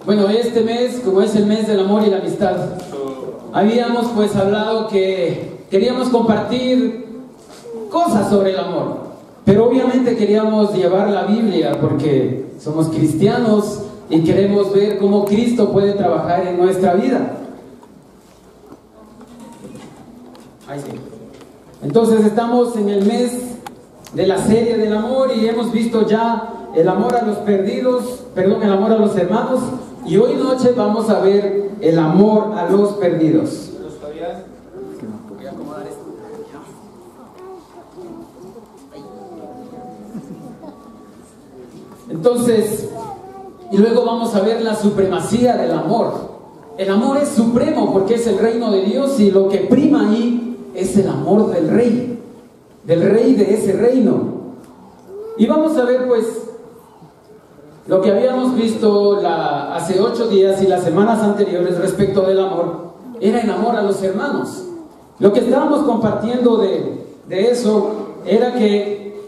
Bueno, este mes, como es el mes del amor y la amistad, habíamos pues hablado que queríamos compartir cosas sobre el amor, pero obviamente queríamos llevar la Biblia porque somos cristianos y queremos ver cómo Cristo puede trabajar en nuestra vida. Ahí sí. Entonces estamos en el mes de la serie del amor y hemos visto ya el amor a los perdidos, perdón, el amor a los hermanos, y hoy noche vamos a ver el amor a los perdidos. Voy a acomodar esto. Entonces, y luego vamos a ver la supremacía del amor. El amor es supremo porque es el reino de Dios y lo que prima ahí es el amor del rey de ese reino. Y vamos a ver pues lo que habíamos visto hace 8 días y las semanas anteriores respecto del amor, era el amor a los hermanos. Lo que estábamos compartiendo de eso era que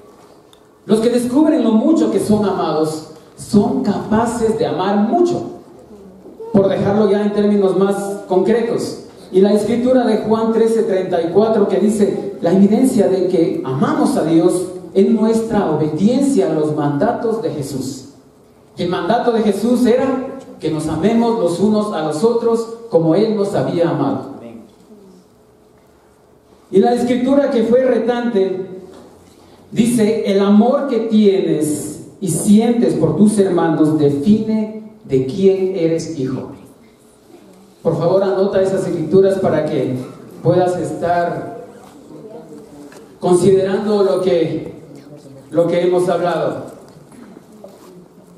los que descubren lo mucho que son amados son capaces de amar mucho, por dejarlo ya en términos más concretos. Y la escritura de Juan 13:34 que dice, la evidencia de que amamos a Dios es nuestra obediencia a los mandatos de Jesús. Y el mandato de Jesús era que nos amemos los unos a los otros como Él nos había amado. Y la escritura que fue retante dice, el amor que tienes y sientes por tus hermanos define de quién eres hijo. Por favor, anota esas escrituras para que puedas estar considerando lo que hemos hablado.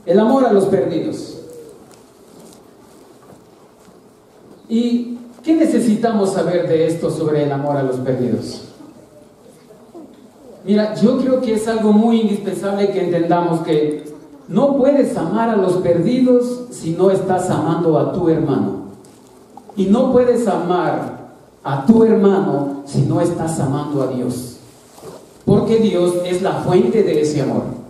El amor a los perdidos. ¿Y qué necesitamos saber de esto sobre el amor a los perdidos? Mira, yo creo que es algo muy indispensable que entendamos que no puedes amar a los perdidos si no estás amando a tu hermano. Y no puedes amar a tu hermano si no estás amando a Dios. Porque Dios es la fuente de ese amor.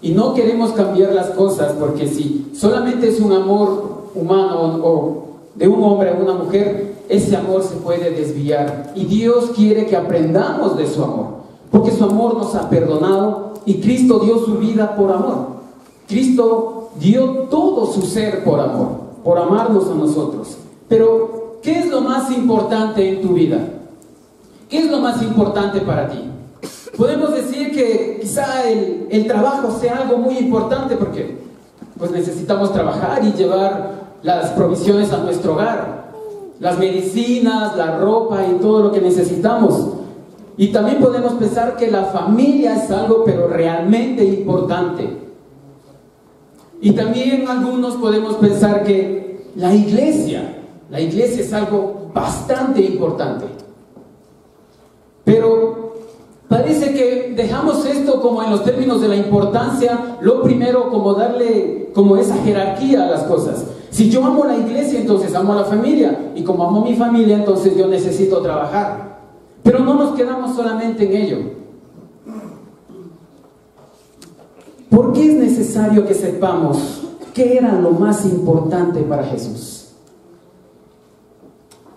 Y no queremos cambiar las cosas porque si solamente es un amor humano o de un hombre a una mujer, ese amor se puede desviar. Y Dios quiere que aprendamos de su amor. Porque su amor nos ha perdonado y Cristo dio su vida por amor. Cristo dio todo su ser por amor, por amarnos a nosotros. Pero, ¿qué es lo más importante en tu vida? ¿Qué es lo más importante para ti? Podemos decir que quizá el trabajo sea algo muy importante porque pues necesitamos trabajar y llevar las provisiones a nuestro hogar, las medicinas, la ropa y todo lo que necesitamos. Y también podemos pensar que la familia es algo pero realmente importante. Y también algunos podemos pensar que la iglesia es algo bastante importante. Pero parece que dejamos esto como en los términos de la importancia, lo primero como darle como esa jerarquía a las cosas. Si yo amo la iglesia, entonces amo a la familia. Y como amo a mi familia, entonces yo necesito trabajar. Pero no nos quedamos solamente en ello. ¿Por qué es necesario que sepamos qué era lo más importante para Jesús?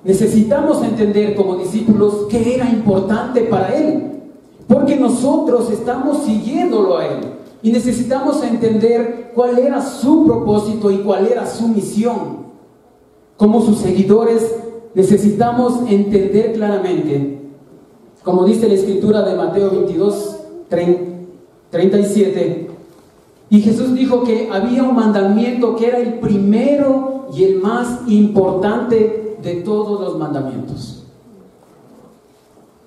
Necesitamos entender como discípulos qué era importante para Él. Porque nosotros estamos siguiéndolo a Él. Y necesitamos entender cuál era su propósito y cuál era su misión. Como sus seguidores necesitamos entender claramente, como dice la escritura de Mateo 22:37, y Jesús dijo que había un mandamiento que era el primero y el más importante de todos los mandamientos.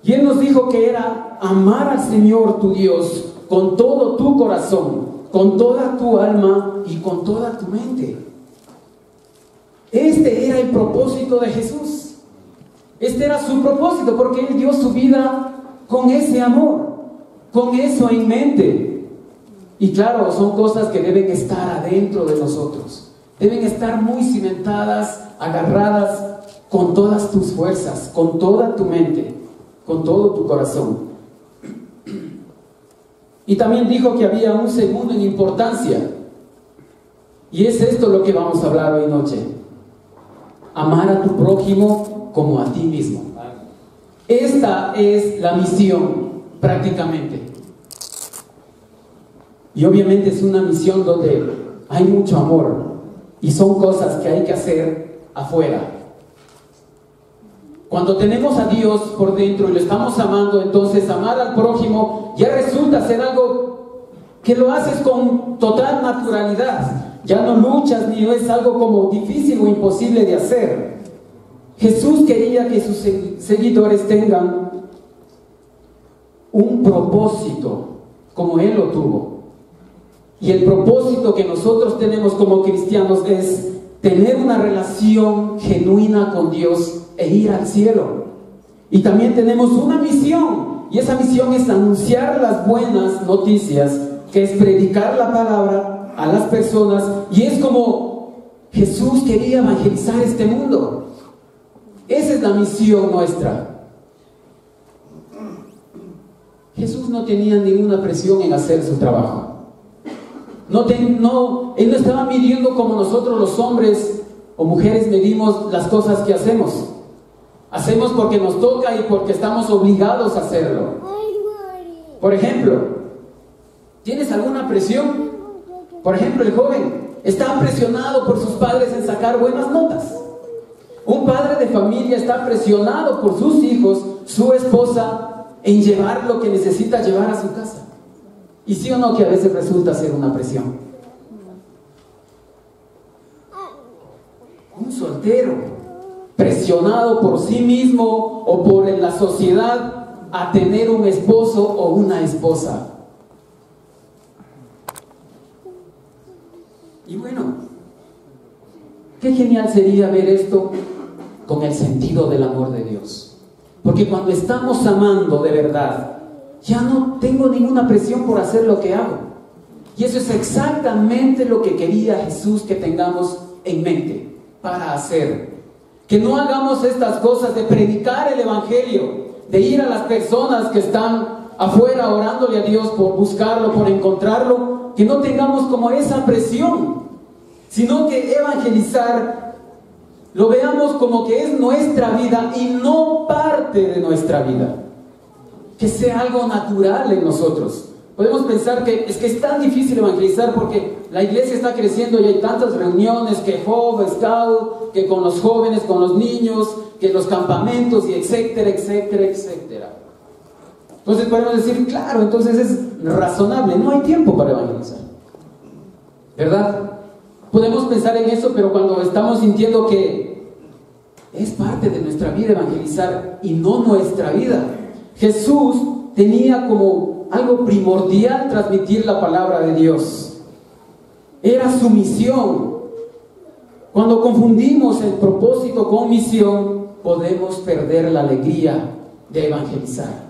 Y Él nos dijo que era amar al Señor tu Dios con todo tu corazón, con toda tu alma y con toda tu mente. Este era el propósito de Jesús. Este era su propósito porque Él dio su vida con ese amor, con eso en mente. Y claro, son cosas que deben estar adentro de nosotros. Deben estar muy cimentadas, agarradas con todas tus fuerzas, con toda tu mente, con todo tu corazón. Y también dijo que había un segundo en importancia. Y es esto lo que vamos a hablar hoy noche. Amar a tu prójimo como a ti mismo. Esta es la misión, prácticamente. Y obviamente es una misión donde hay mucho amor. Y son cosas que hay que hacer afuera. Cuando tenemos a Dios por dentro y lo estamos amando, entonces amar al prójimo ya resulta ser algo que lo haces con total naturalidad. Ya no luchas ni es algo como difícil o imposible de hacer. Jesús quería que sus seguidores tengan un propósito como Él lo tuvo. Y el propósito que nosotros tenemos como cristianos es tener una relación genuina con Dios e ir al cielo. Y también tenemos una misión, y esa misión es anunciar las buenas noticias, que es predicar la palabra a las personas, y es como Jesús quería evangelizar este mundo. Esa es la misión nuestra. Jesús no tenía ninguna presión en hacer su trabajo. Él no estaba midiendo como nosotros los hombres o mujeres medimos las cosas que hacemos. Hacemos porque nos toca y porque estamos obligados a hacerlo. Por ejemplo, ¿tienes alguna presión? Por ejemplo, el joven está presionado por sus padres en sacar buenas notas. Un padre de familia está presionado por sus hijos, su esposa, en llevar lo que necesita llevar a su casa. ¿Y sí o no que a veces resulta ser una presión? Un soltero presionado por sí mismo o por la sociedad a tener un esposo o una esposa. Y bueno, qué genial sería ver esto con el sentido del amor de Dios. Porque cuando estamos amando de verdad, ya no tengo ninguna presión por hacer lo que hago. Y eso es exactamente lo que quería Jesús que tengamos en mente para hacer. Que no hagamos estas cosas de predicar el evangelio, de ir a las personas que están afuera orándole a Dios por buscarlo, por encontrarlo, que no tengamos como esa presión, sino que evangelizar lo veamos como que es nuestra vida y no parte de nuestra vida. Que sea algo natural en nosotros. Podemos pensar que es tan difícil evangelizar porque la iglesia está creciendo y hay tantas reuniones, que Scout, que con los jóvenes, con los niños, que los campamentos y etcétera, etcétera, etcétera. Entonces podemos decir, claro, entonces es razonable, no hay tiempo para evangelizar, ¿verdad? Podemos pensar en eso, pero cuando estamos sintiendo que es parte de nuestra vida evangelizar y no nuestra vida. Jesús tenía como algo primordial transmitir la palabra de Dios. Era su misión. Cuando confundimos el propósito con misión, podemos perder la alegría de evangelizar.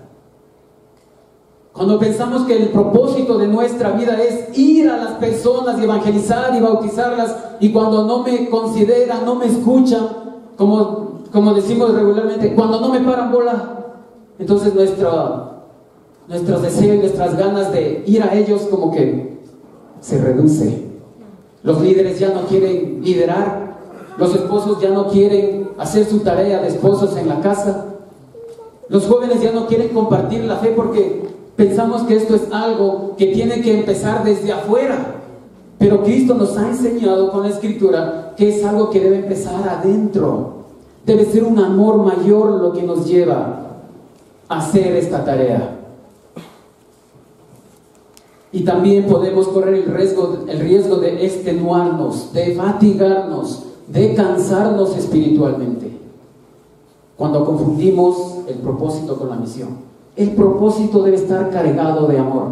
Cuando pensamos que el propósito de nuestra vida es ir a las personas y evangelizar y bautizarlas, y cuando no me consideran, no me escuchan, como decimos regularmente, cuando no me paran bola, entonces nuestros deseos y nuestras ganas de ir a ellos como que se reduce. Los líderes ya no quieren liderar, los esposos ya no quieren hacer su tarea de esposos en la casa, los jóvenes ya no quieren compartir la fe porque pensamos que esto es algo que tiene que empezar desde afuera. Pero Cristo nos ha enseñado con la Escritura que es algo que debe empezar adentro. Debe ser un amor mayor lo que nos lleva hacer esta tarea. Y también podemos correr el riesgo de extenuarnos, de fatigarnos, de cansarnos espiritualmente cuando confundimos el propósito con la misión. El propósito debe estar cargado de amor,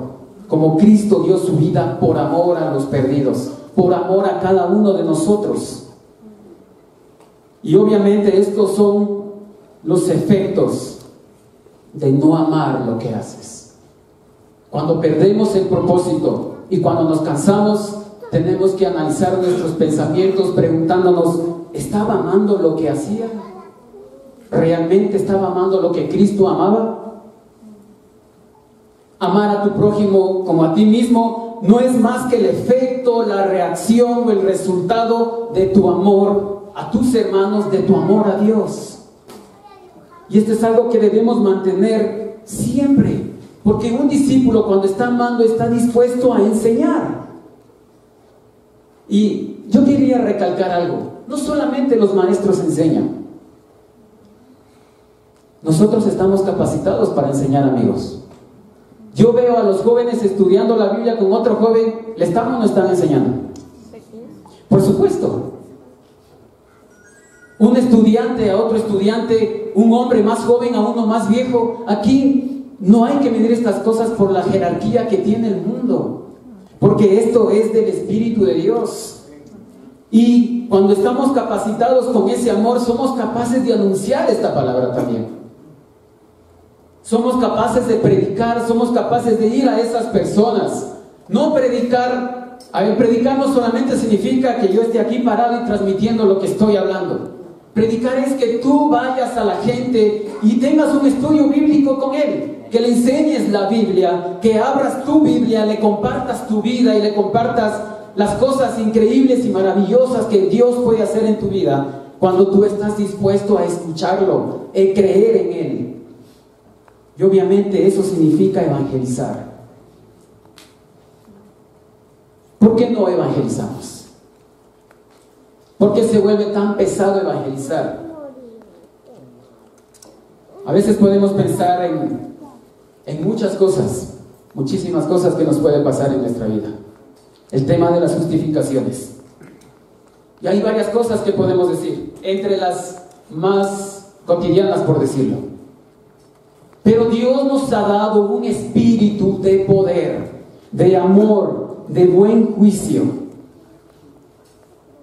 como Cristo dio su vida por amor a los perdidos, por amor a cada uno de nosotros. Y obviamente estos son los efectos de no amar lo que haces. Cuando perdemos el propósito y cuando nos cansamos, tenemos que analizar nuestros pensamientos preguntándonos, ¿estaba amando lo que hacía? ¿Realmente estaba amando lo que Cristo amaba? Amar a tu prójimo como a ti mismo no es más que el efecto, la reacción o el resultado de tu amor a tus hermanos, de tu amor a Dios. Y esto es algo que debemos mantener siempre, porque un discípulo cuando está amando está dispuesto a enseñar. Y yo quería recalcar algo: no solamente los maestros enseñan, nosotros estamos capacitados para enseñar, amigos. Yo veo a los jóvenes estudiando la Biblia con otro joven, ¿le están o no están enseñando? Por supuesto. Un estudiante a otro estudiante, un hombre más joven a uno más viejo. Aquí no hay que medir estas cosas por la jerarquía que tiene el mundo, porque esto es del Espíritu de Dios. Y cuando estamos capacitados con ese amor, somos capaces de anunciar esta palabra también. Somos capaces de predicar, somos capaces de ir a esas personas. No predicar, predicar no solamente significa que yo esté aquí parado y transmitiendo lo que estoy hablando. Predicar es que tú vayas a la gente y tengas un estudio bíblico con él, que le enseñes la Biblia, que abras tu Biblia, le compartas tu vida y le compartas las cosas increíbles y maravillosas que Dios puede hacer en tu vida cuando tú estás dispuesto a escucharlo, a creer en él. Y obviamente eso significa evangelizar. ¿Por qué no evangelizamos? ¿Por qué se vuelve tan pesado evangelizar? A veces podemos pensar en muchas cosas, muchísimas cosas que nos pueden pasar en nuestra vida. El tema de las justificaciones. Y hay varias cosas que podemos decir, entre las más cotidianas, por decirlo. Pero Dios nos ha dado un espíritu de poder, de amor, de buen juicio.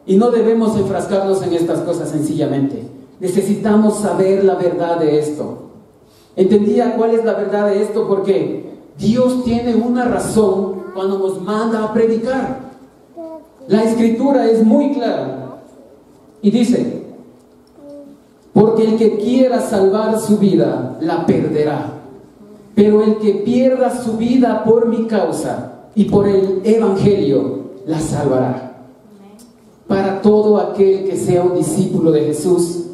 Y no debemos enfrascarnos en estas cosas sencillamente. Necesitamos saber la verdad de esto. ¿Entendía cuál es la verdad de esto? Porque Dios tiene una razón cuando nos manda a predicar. La Escritura es muy clara y dice: porque el que quiera salvar su vida, la perderá. Pero el que pierda su vida por mi causa y por el Evangelio, la salvará. Para todo aquel que sea un discípulo de Jesús,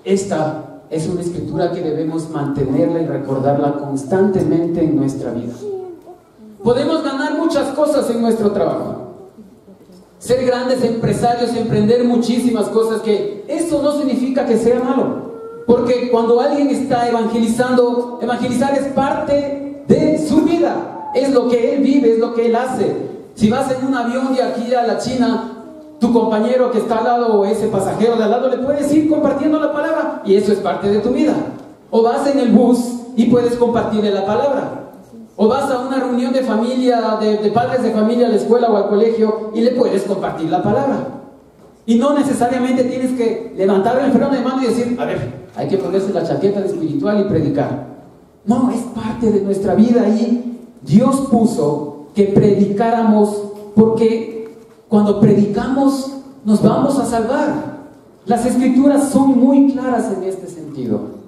esta es una escritura que debemos mantenerla y recordarla constantemente en nuestra vida. Podemos ganar muchas cosas en nuestro trabajo, ser grandes empresarios, emprender muchísimas cosas, que eso no significa que sea malo, porque cuando alguien está evangelizando, evangelizar es parte de su vida, es lo que él vive, es lo que él hace. Si vas en un avión de aquí a la China, tu compañero que está al lado o ese pasajero de al lado le puedes ir compartiendo la palabra y eso es parte de tu vida. O vas en el bus y puedes compartirle la palabra. O vas a una reunión de familia, de padres de familia a la escuela o al colegio y le puedes compartir la palabra. Y no necesariamente tienes que levantar el freno de mano y decir: a ver, hay que ponerse la chaqueta de espiritual y predicar. No, es parte de nuestra vida y Dios puso que predicáramos, porque cuando predicamos nos vamos a salvar. Las Escrituras son muy claras en este sentido.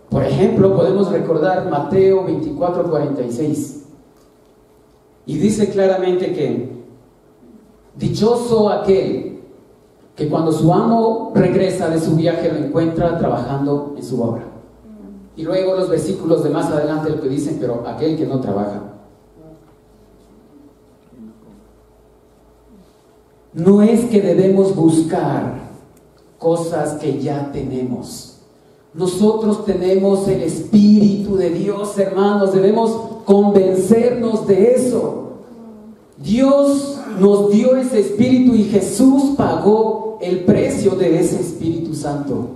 Por ejemplo, podemos recordar Mateo 24:46. Y dice claramente que dichoso aquel que cuando su amo regresa de su viaje lo encuentra trabajando en su obra. Y luego los versículos de más adelante lo que dicen: pero aquel que no trabaja. No es que debemos buscar cosas que ya tenemos. Nosotros tenemos el Espíritu de Dios, hermanos. Debemos convencernos de eso. Dios nos dio ese Espíritu y Jesús pagó el precio de ese Espíritu Santo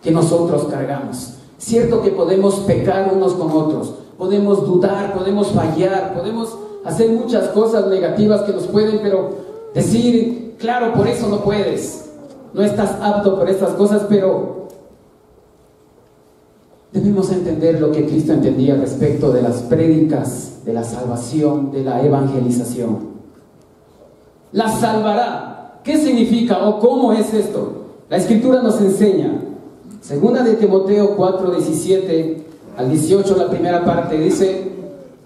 que nosotros cargamos. Cierto que podemos pecar unos con otros, podemos dudar, podemos fallar, podemos hacer muchas cosas negativas que nos pueden, pero decir: claro, por eso no puedes, no estás apto por estas cosas, pero debemos entender lo que Cristo entendía respecto de las prédicas, de la salvación, de la evangelización. La salvará. ¿Qué significa o cómo es esto? La Escritura nos enseña. Segunda de Timoteo 4:17 al 18, la primera parte dice: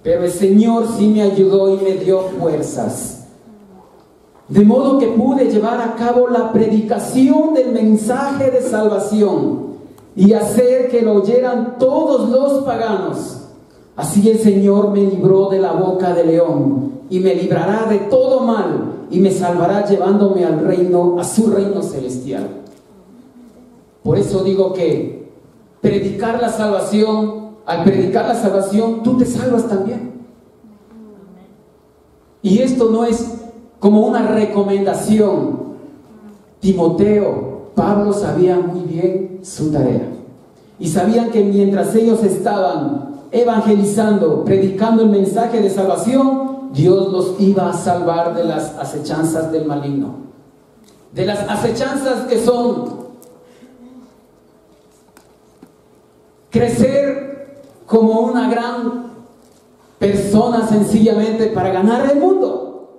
pero el Señor sí me ayudó y me dio fuerzas. De modo que pude llevar a cabo la predicación del mensaje de salvación y hacer que lo oyeran todos los paganos. Así el Señor me libró de la boca del león y me librará de todo mal y me salvará llevándome al reino, a su reino celestial. Por eso digo que predicar la salvación, al predicar la salvación, tú te salvas también. Y esto no es como una recomendación. Timoteo, Pablo sabía muy bien su tarea. Y sabían que mientras ellos estaban evangelizando, predicando el mensaje de salvación, Dios los iba a salvar de las acechanzas del maligno. De las acechanzas que son crecer como una gran persona sencillamente para ganar el mundo.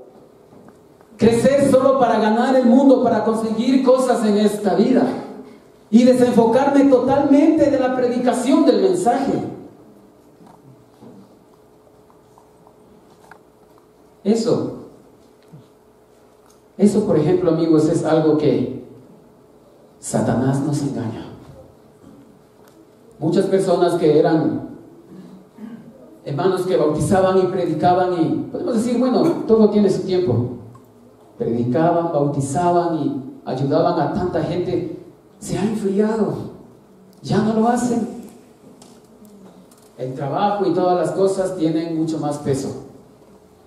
Crecer solo para ganar el mundo, para conseguir cosas en esta vida. Y desenfocarme totalmente de la predicación del mensaje. Eso por ejemplo, amigos, es algo que Satanás nos engaña. Muchas personas que eran hermanos que bautizaban y predicaban y podemos decir, bueno, todo tiene su tiempo. Predicaban, bautizaban y ayudaban a tanta gente. Se ha enfriado, ya no lo hacen. El trabajo y todas las cosas tienen mucho más peso.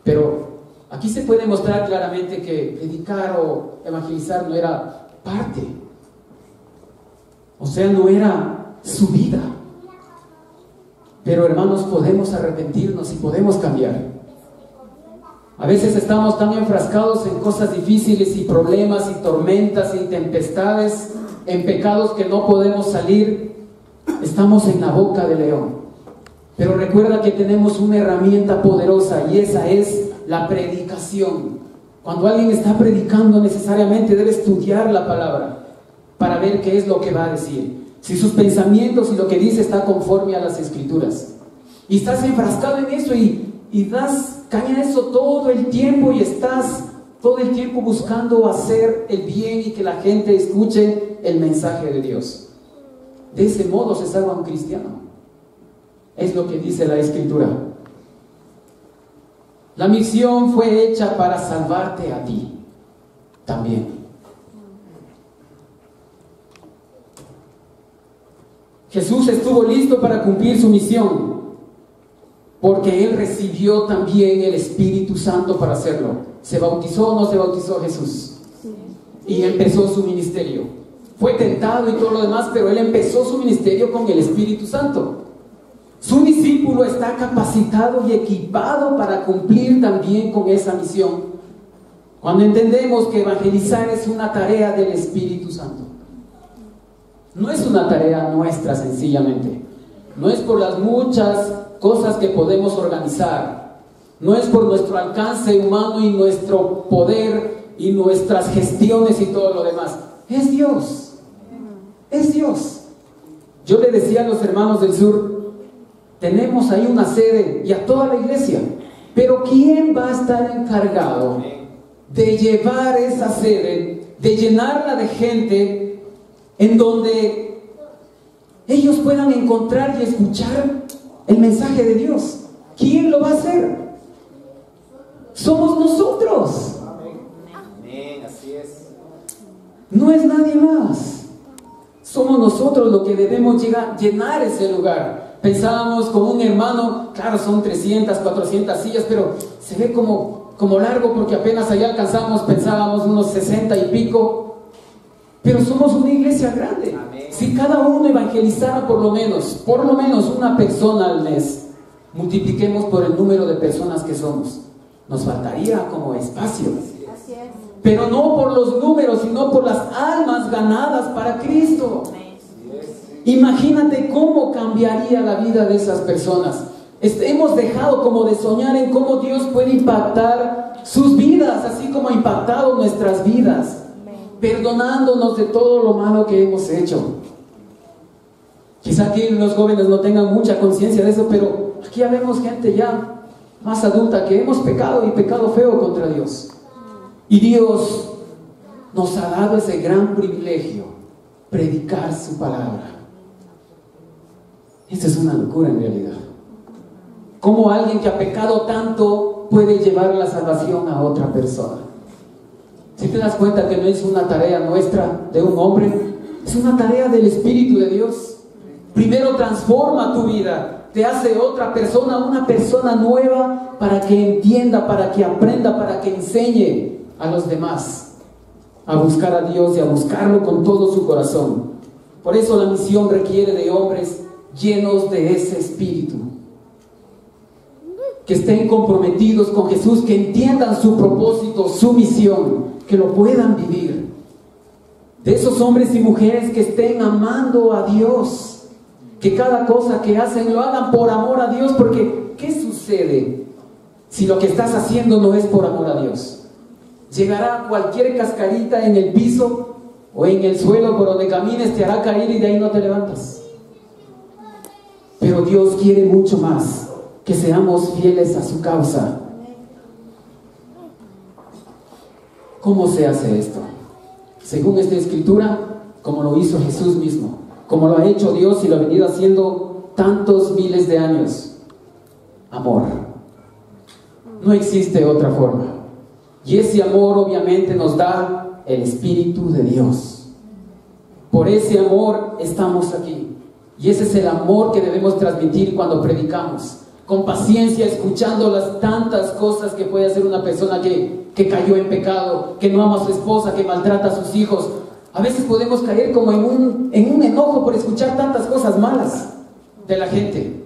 Pero aquí se puede mostrar claramente que predicar o evangelizar no era parte. O sea, no era su vida. Pero hermanos, podemos arrepentirnos y podemos cambiar. A veces estamos tan enfrascados en cosas difíciles y problemas y tormentas y tempestades, en pecados que no podemos salir. Estamos en la boca del león. Pero recuerda que tenemos una herramienta poderosa y esa es la predicación. Cuando alguien está predicando, necesariamente debe estudiar la palabra para ver qué es lo que va a decir. Si sus pensamientos y lo que dice está conforme a las Escrituras. Y estás enfrascado en eso y das caña a eso todo el tiempo y estás todo el tiempo buscando hacer el bien y que la gente escuche el mensaje de Dios. De ese modo se salva un cristiano. Es lo que dice la Escritura. La misión fue hecha para salvarte a ti también. Jesús estuvo listo para cumplir su misión porque Él recibió también el Espíritu Santo para hacerlo. ¿Se bautizó o no se bautizó Jesús? Y empezó su ministerio. Fue tentado y todo lo demás, pero Él empezó su ministerio con el Espíritu Santo. Su discípulo está capacitado y equipado para cumplir también con esa misión. Cuando entendemos que evangelizar es una tarea del Espíritu Santo. No es una tarea nuestra sencillamente. No es por las muchas cosas que podemos organizar. No es por nuestro alcance humano y nuestro poder y nuestras gestiones y todo lo demás. Es Dios. Es Dios. Yo le decía a los hermanos del sur, tenemos ahí una sede y a toda la iglesia, pero ¿quién va a estar encargado de llevar esa sede, de llenarla de gente en donde ellos puedan encontrar y escuchar el mensaje de Dios? ¿Quién lo va a hacer? Somos nosotros. Amén, así es. No es nadie más. Somos nosotros los que debemos llenar ese lugar. Pensábamos con un hermano, claro, son 300, 400 sillas, pero se ve como largo porque apenas allá alcanzamos, pensábamos unos 60 y pico. Pero somos una iglesia grande. Amén. Si cada uno evangelizara por lo menos una persona al mes, multipliquemos por el número de personas que somos. Nos faltaría como espacio. Así es. Pero no por los números, sino por las almas ganadas para Cristo. Imagínate cómo cambiaría la vida de esas personas. Hemos dejado como de soñar en cómo Dios puede impactar sus vidas, así como ha impactado nuestras vidas, perdonándonos de todo lo malo que hemos hecho. Quizá aquí los jóvenes no tengan mucha conciencia de eso, pero aquí ya vemos gente ya más adulta, que hemos pecado y pecado feo contra Dios. Y Dios nos ha dado ese gran privilegio, predicar su palabra. Esto es una locura en realidad. ¿Cómo alguien que ha pecado tanto puede llevar la salvación a otra persona? Si te das cuenta que no es una tarea nuestra, de un hombre, es una tarea del Espíritu de Dios. Primero transforma tu vida, te hace otra persona, una persona nueva, para que entienda, para que aprenda, para que enseñe a los demás a buscar a Dios y a buscarlo con todo su corazón. Por eso la misión requiere de hombres llenos de ese espíritu, que estén comprometidos con Jesús, que entiendan su propósito, su misión, que lo puedan vivir. De esos hombres y mujeres que estén amando a Dios, que cada cosa que hacen lo hagan por amor a Dios, porque ¿qué sucede si lo que estás haciendo no es por amor a Dios? Llegará cualquier cascarita en el piso o en el suelo por donde camines, te hará caer y de ahí no te levantas. Pero Dios quiere mucho más, que seamos fieles a su causa. ¿Cómo se hace esto? Según esta escritura, como lo hizo Jesús mismo, como lo ha hecho Dios y lo ha venido haciendo tantos miles de años. Amor. No existe otra forma. Y ese amor obviamente nos da el Espíritu de Dios. Por ese amor estamos aquí. Y ese es el amor que debemos transmitir cuando predicamos. Con paciencia, escuchando las tantas cosas que puede hacer una persona que cayó en pecado, que no ama a su esposa, que maltrata a sus hijos. A veces podemos caer como en un enojo por escuchar tantas cosas malas de la gente.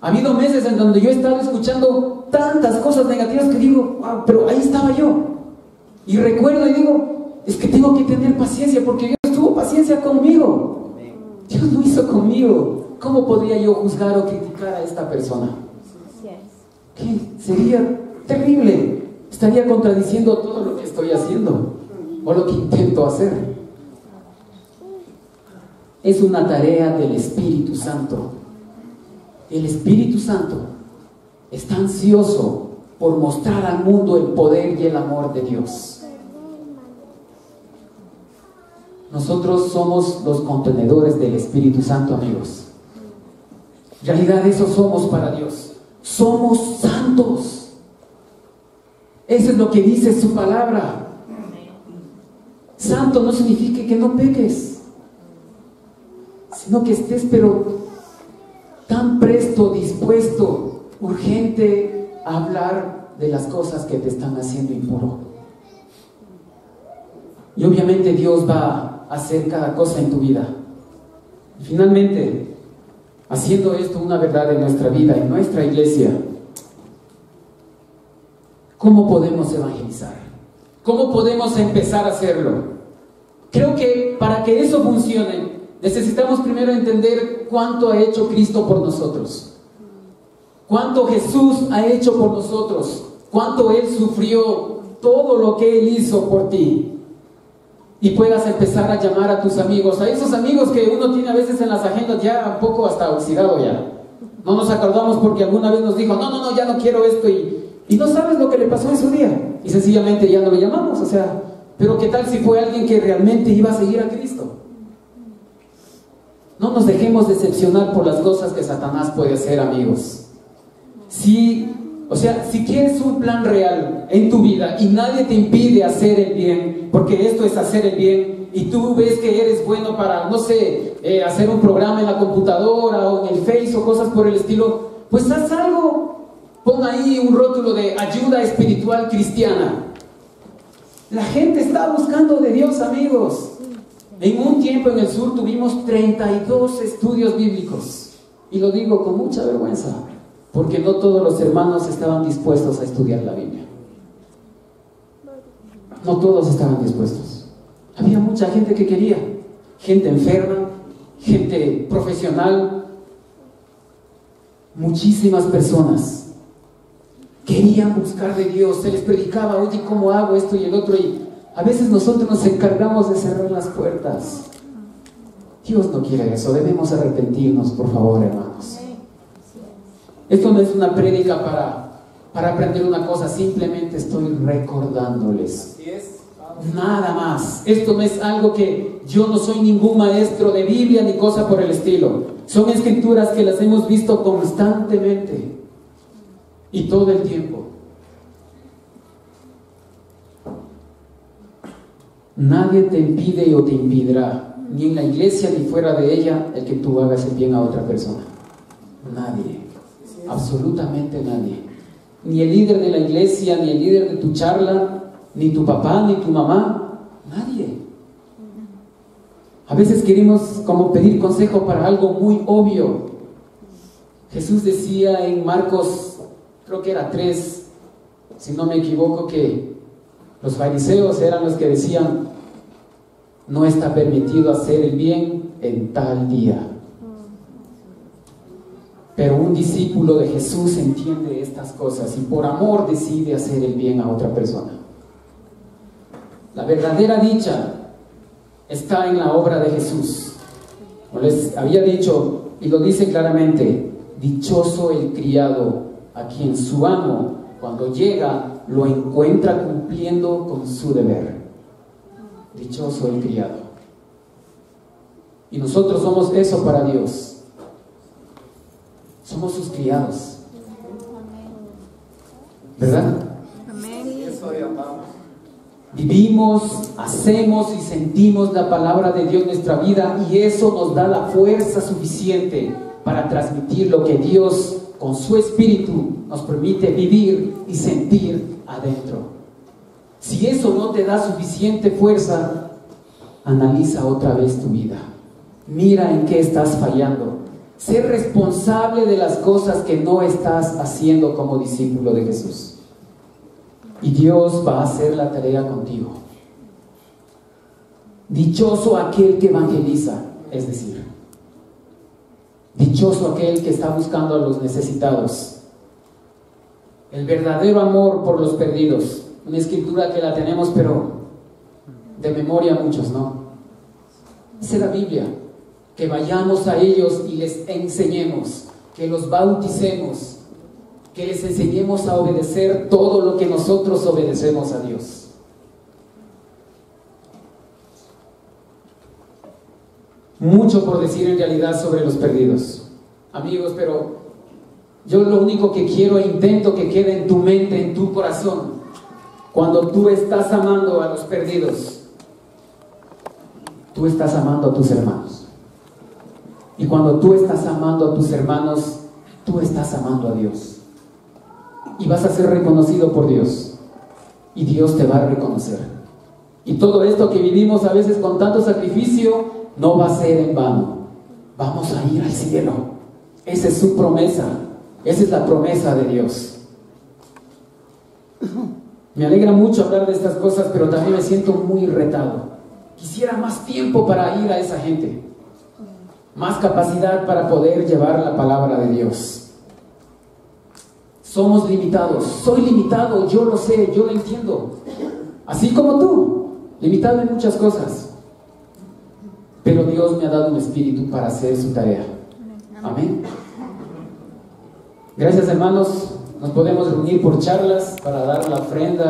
Ha habido meses en donde yo he estado escuchando tantas cosas negativas que digo, wow, pero ahí estaba yo. Y recuerdo y digo, es que tengo que tener paciencia, porque Dios tuvo paciencia conmigo. Dios lo hizo conmigo. ¿Cómo podría yo juzgar o criticar a esta persona? ¿Qué? Sería terrible. Estaría contradiciendo todo lo que estoy haciendo o lo que intento hacer. Es una tarea del Espíritu Santo. El Espíritu Santo está ansioso por mostrar al mundo el poder y el amor de Dios. Nosotros somos los contenedores del Espíritu Santo, amigos. En realidad eso somos para Dios. Somos santos. Eso es lo que dice su palabra. Santo no significa que no peques, sino que estés pero tan presto, dispuesto, urgente a hablar de las cosas que te están haciendo impuro. Y obviamente Dios va a hacer cada cosa en tu vida. Y finalmente, haciendo esto una verdad en nuestra vida, en nuestra iglesia, ¿cómo podemos evangelizar? ¿Cómo podemos empezar a hacerlo? Creo que para que eso funcione, necesitamos primero entender cuánto ha hecho Cristo por nosotros, cuánto Jesús ha hecho por nosotros, cuánto Él sufrió, todo lo que Él hizo por ti. Y puedas empezar a llamar a tus amigos, a esos amigos que uno tiene a veces en las agendas ya un poco hasta oxidado ya. No nos acordamos porque alguna vez nos dijo, no, ya no quiero esto, y no sabes lo que le pasó en su día. Y sencillamente ya no le llamamos, o sea, pero ¿qué tal si fue alguien que realmente iba a seguir a Cristo? No nos dejemos decepcionar por las cosas que Satanás puede hacer, amigos. Si quieres un plan real en tu vida y nadie te impide hacer el bien, porque esto es hacer el bien, y tú ves que eres bueno para, no sé, hacer un programa en la computadora o en el Face o cosas por el estilo, pues haz algo. Pon ahí un rótulo de ayuda espiritual cristiana. La gente está buscando de Dios, amigos. En un tiempo en el sur tuvimos 32 estudios bíblicos. Y lo digo con mucha vergüenza, porque no todos los hermanos estaban dispuestos a estudiar la Biblia. No todos estaban dispuestos. Había mucha gente que quería. Gente enferma, gente profesional. Muchísimas personas querían buscar de Dios. Se les predicaba, oye, ¿cómo hago esto y el otro? Y a veces nosotros nos encargamos de cerrar las puertas. Dios no quiere eso. Debemos arrepentirnos, por favor, hermanos. Esto no es una prédica para aprender una cosa, simplemente estoy recordándoles. Así es. Nada más. Esto no es algo que yo no soy ningún maestro de Biblia ni cosa por el estilo. Son escrituras que las hemos visto constantemente y todo el tiempo. Nadie te impide o te impedirá, ni en la iglesia ni fuera de ella, el que tú hagas el bien a otra persona. Nadie, absolutamente nadie. Ni el líder de la iglesia, ni el líder de tu charla, ni tu papá, ni tu mamá, nadie. A veces queremos como pedir consejo para algo muy obvio. Jesús decía en Marcos, creo que era 3, si no me equivoco, que los fariseos eran los que decían: no está permitido hacer el bien en tal día. Pero un discípulo de Jesús entiende estas cosas y por amor decide hacer el bien a otra persona. La verdadera dicha está en la obra de Jesús. Como les había dicho, y lo dice claramente: dichoso el criado a quien su amo, cuando llega, lo encuentra cumpliendo con su deber. Dichoso el criado. Y nosotros somos eso para Dios. Somos sus criados, ¿verdad? Eso llamamos. Vivimos, hacemos y sentimos la palabra de Dios en nuestra vida, y eso nos da la fuerza suficiente para transmitir lo que Dios con su espíritu nos permite vivir y sentir adentro. Si eso no te da suficiente fuerza, analiza otra vez tu vida. Mira en qué estás fallando. Sé responsable de las cosas que no estás haciendo como discípulo de Jesús. Y Dios va a hacer la tarea contigo. Dichoso aquel que evangeliza, es decir, dichoso aquel que está buscando a los necesitados. El verdadero amor por los perdidos. Una escritura que la tenemos, pero de memoria muchos, ¿no? Dice la Biblia: que vayamos a ellos y les enseñemos, que los bauticemos, que les enseñemos a obedecer todo lo que nosotros obedecemos a Dios. Mucho por decir en realidad sobre los perdidos, amigos, pero yo lo único que quiero e intento que quede en tu mente, en tu corazón: cuando tú estás amando a los perdidos, tú estás amando a tus hermanos. Y cuando tú estás amando a tus hermanos, tú estás amando a Dios. Y vas a ser reconocido por Dios. Y Dios te va a reconocer. Y todo esto que vivimos a veces con tanto sacrificio no va a ser en vano. Vamos a ir al cielo. Esa es su promesa. Esa es la promesa de Dios. Me alegra mucho hablar de estas cosas, pero también me siento muy retado. Quisiera más tiempo para ir a esa gente. Más capacidad para poder llevar la palabra de Dios. Somos limitados. Soy limitado, yo lo sé, yo lo entiendo. Así como tú, limitado en muchas cosas. Pero Dios me ha dado un espíritu para hacer su tarea. Amén. Gracias, hermanos. Nos podemos reunir por charlas para dar la ofrenda.